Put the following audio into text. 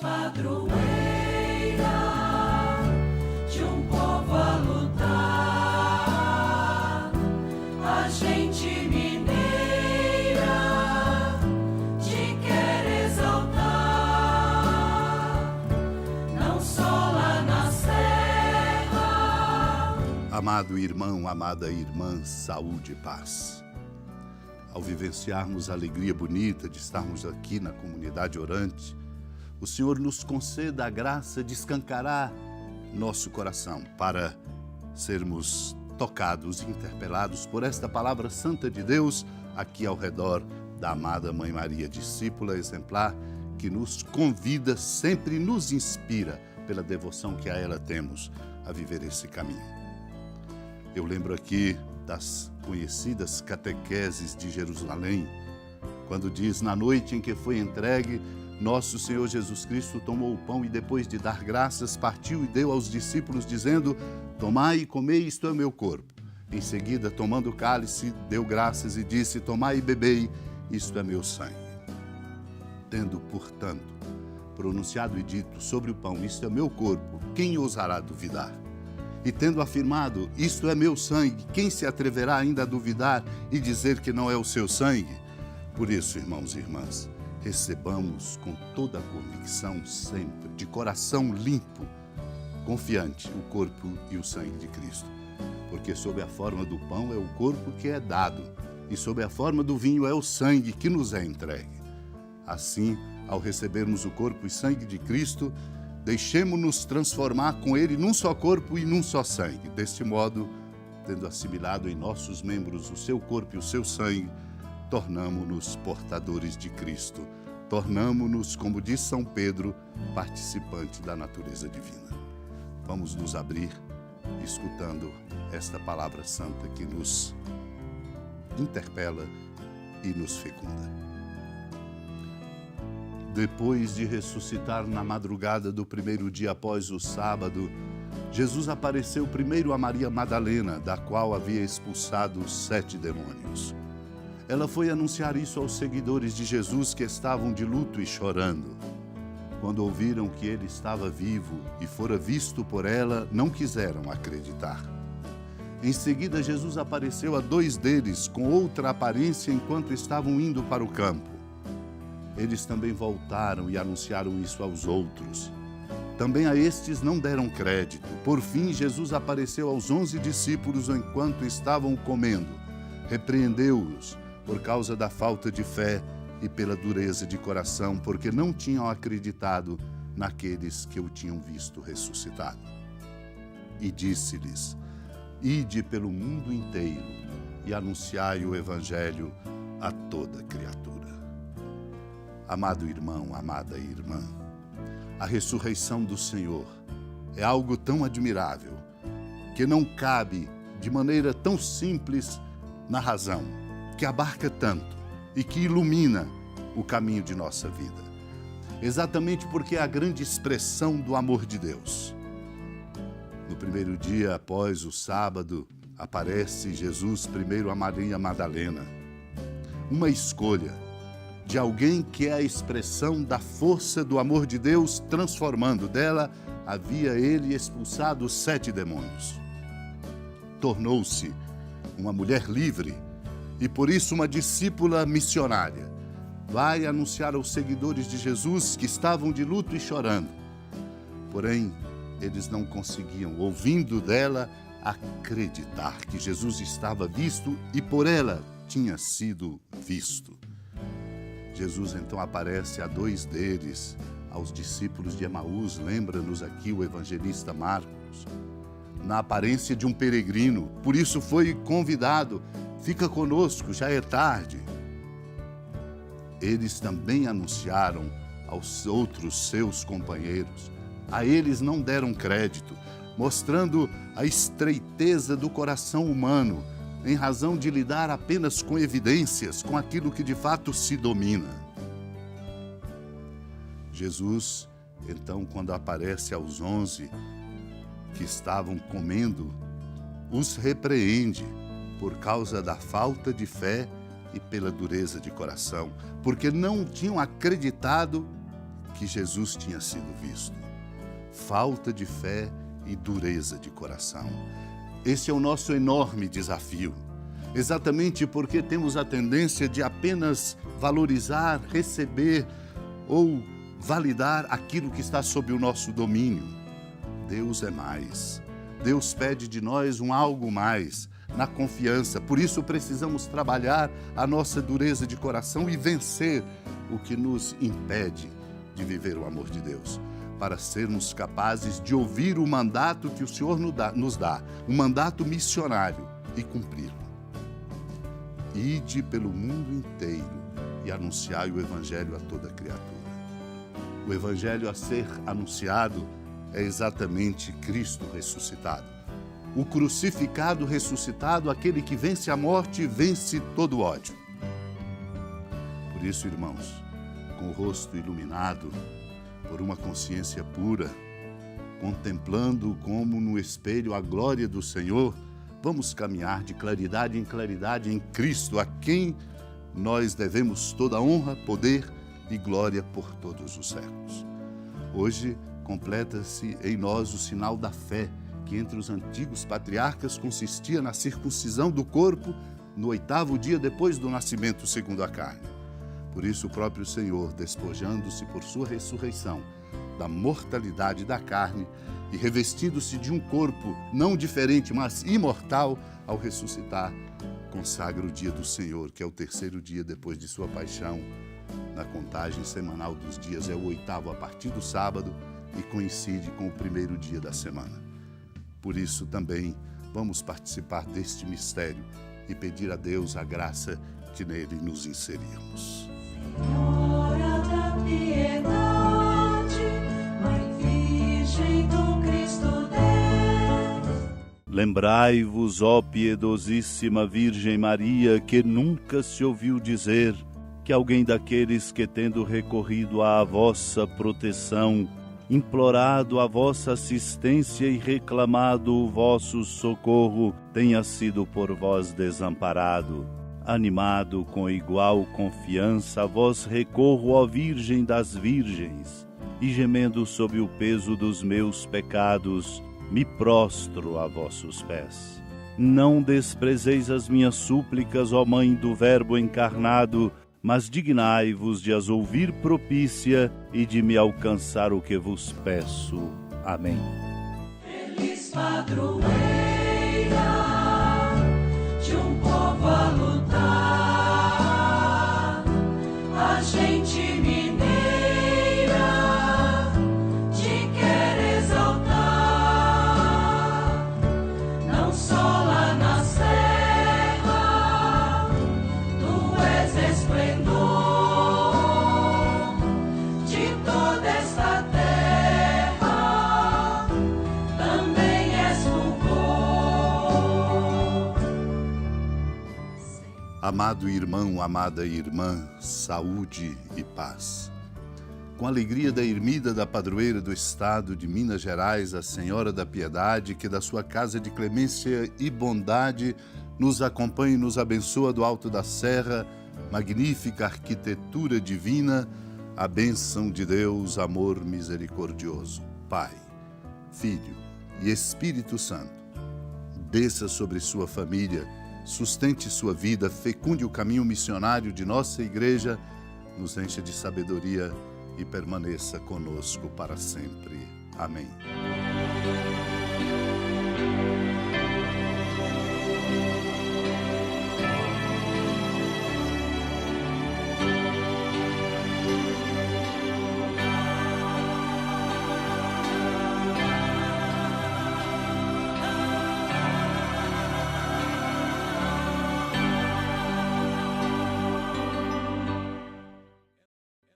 padroeira de um povo a lutar, a gente mineira te quer exaltar, não só lá na serra. Amado irmão, amada irmã, saúde e paz. Ao vivenciarmos a alegria bonita de estarmos aqui na comunidade orante, o Senhor nos conceda a graça de escancarar nosso coração para sermos tocados e interpelados por esta palavra santa de Deus aqui ao redor da amada Mãe Maria, discípula exemplar, que nos convida, sempre nos inspira pela devoção que a ela temos a viver esse caminho. Eu lembro aqui das conhecidas catequeses de Jerusalém, quando diz: na noite em que foi entregue, nosso Senhor Jesus Cristo tomou o pão e, depois de dar graças, partiu e deu aos discípulos, dizendo: tomai e comei, isto é o meu corpo. Em seguida, tomando o cálice, deu graças e disse: tomai e bebei, isto é meu sangue. Tendo, portanto, pronunciado e dito sobre o pão: isto é meu corpo, quem ousará duvidar? E tendo afirmado: isto é meu sangue, quem se atreverá ainda a duvidar e dizer que não é o seu sangue? Por isso, irmãos e irmãs, recebamos com toda a convicção sempre, de coração limpo, confiante, o corpo e o sangue de Cristo. Porque sob a forma do pão é o corpo que é dado, e sob a forma do vinho é o sangue que nos é entregue. Assim, ao recebermos o corpo e sangue de Cristo, deixemo-nos transformar com Ele num só corpo e num só sangue. Deste modo, tendo assimilado em nossos membros o seu corpo e o seu sangue, tornamo-nos portadores de Cristo. Tornamo-nos, como diz São Pedro, participante da natureza divina. Vamos nos abrir escutando esta palavra santa que nos interpela e nos fecunda. Depois de ressuscitar na madrugada do primeiro dia após o sábado, Jesus apareceu primeiro a Maria Madalena, da qual havia expulsado 7 demônios. Ela foi anunciar isso aos seguidores de Jesus, que estavam de luto e chorando. Quando ouviram que ele estava vivo e fora visto por ela, não quiseram acreditar. Em seguida, Jesus apareceu a 2 deles com outra aparência enquanto estavam indo para o campo. Eles também voltaram e anunciaram isso aos outros. Também a estes não deram crédito. Por fim, Jesus apareceu aos 11 discípulos enquanto estavam comendo. Repreendeu-os por causa da falta de fé e pela dureza de coração, porque não tinham acreditado naqueles que o tinham visto ressuscitado. E disse-lhes: ide pelo mundo inteiro e anunciai o Evangelho a toda criatura. Amado irmão, amada irmã, a ressurreição do Senhor é algo tão admirável que não cabe de maneira tão simples na razão, que abarca tanto e que ilumina o caminho de nossa vida. Exatamente porque é a grande expressão do amor de Deus. No primeiro dia após o sábado, aparece Jesus primeiro a Maria Madalena. Uma escolha de alguém que é a expressão da força do amor de Deus, transformando. Dela havia ele expulsado 7 demônios. Tornou-se uma mulher livre e por isso uma discípula missionária. Vai anunciar aos seguidores de Jesus que estavam de luto e chorando. Porém, eles não conseguiam, ouvindo dela, acreditar que Jesus estava visto e por ela tinha sido visto. Jesus então aparece a 2 deles, aos discípulos de Emaús, lembra-nos aqui o evangelista Marcos, na aparência de um peregrino. Por isso foi convidado: fica conosco, já é tarde. Eles também anunciaram aos outros seus companheiros. A eles não deram crédito, mostrando a estreiteza do coração humano, em razão de lidar apenas com evidências, com aquilo que de fato se domina. Jesus, então, quando aparece aos 11 que estavam comendo, os repreende por causa da falta de fé e pela dureza de coração, porque não tinham acreditado que Jesus tinha sido visto: falta de fé e dureza de coração. Esse é o nosso enorme desafio, exatamente porque temos a tendência de apenas valorizar, receber ou validar aquilo que está sob o nosso domínio. Deus é mais. Deus pede de nós um algo mais, na confiança. Por isso precisamos trabalhar a nossa dureza de coração e vencer o que nos impede de viver o amor de Deus, para sermos capazes de ouvir o mandato que o Senhor nos dá, um mandato missionário, e cumpri-lo. Ide pelo mundo inteiro e anunciai o Evangelho a toda criatura. O Evangelho a ser anunciado é exatamente Cristo ressuscitado. O crucificado ressuscitado, aquele que vence a morte, vence todo o ódio. Por isso, irmãos, com o rosto iluminado por uma consciência pura, contemplando como no espelho a glória do Senhor, vamos caminhar de claridade em claridade em Cristo, a quem nós devemos toda honra, poder e glória por todos os séculos. Hoje completa-se em nós o sinal da fé, que entre os antigos patriarcas consistia na circuncisão do corpo no 8º dia depois do nascimento segundo a carne. Por isso o próprio Senhor, despojando-se por sua ressurreição da mortalidade da carne e revestindo-se de um corpo não diferente, mas imortal, ao ressuscitar, consagra o dia do Senhor, que é o 3º dia depois de sua paixão. Na contagem semanal dos dias é o 8º a partir do sábado e coincide com o 1º dia da semana. Por isso também vamos participar deste mistério e pedir a Deus a graça de nele nos inserirmos. Senhora da piedade, Mãe Virgem do Cristo Deus. Lembrai-vos, ó piedosíssima Virgem Maria, que nunca se ouviu dizer que alguém daqueles que, tendo recorrido à vossa proteção, implorado a vossa assistência e reclamado o vosso socorro, tenha sido por vós desamparado. Animado com igual confiança, a vós recorro, ó Virgem das Virgens, e gemendo sob o peso dos meus pecados, me prostro a vossos pés. Não desprezeis as minhas súplicas, ó Mãe do Verbo encarnado, mas dignai-vos de as ouvir propícia e de me alcançar o que vos peço. Amém. Feliz padroeira de um povo a lutar, a gente mineira te quer exaltar, não só lá na serra, tu és esplendor de toda esta terra, também és fulgor. Amado irmão, amada irmã, saúde e paz. Com a alegria da ermida da padroeira do estado de Minas Gerais, a Senhora da Piedade, que da sua casa de clemência e bondade nos acompanha e nos abençoa do alto da serra, magnífica arquitetura divina, a bênção de Deus, amor misericordioso, Pai, Filho e Espírito Santo, desça sobre sua família, sustente sua vida, fecunde o caminho missionário de nossa igreja, nos encha de sabedoria e permaneça conosco para sempre. Amém.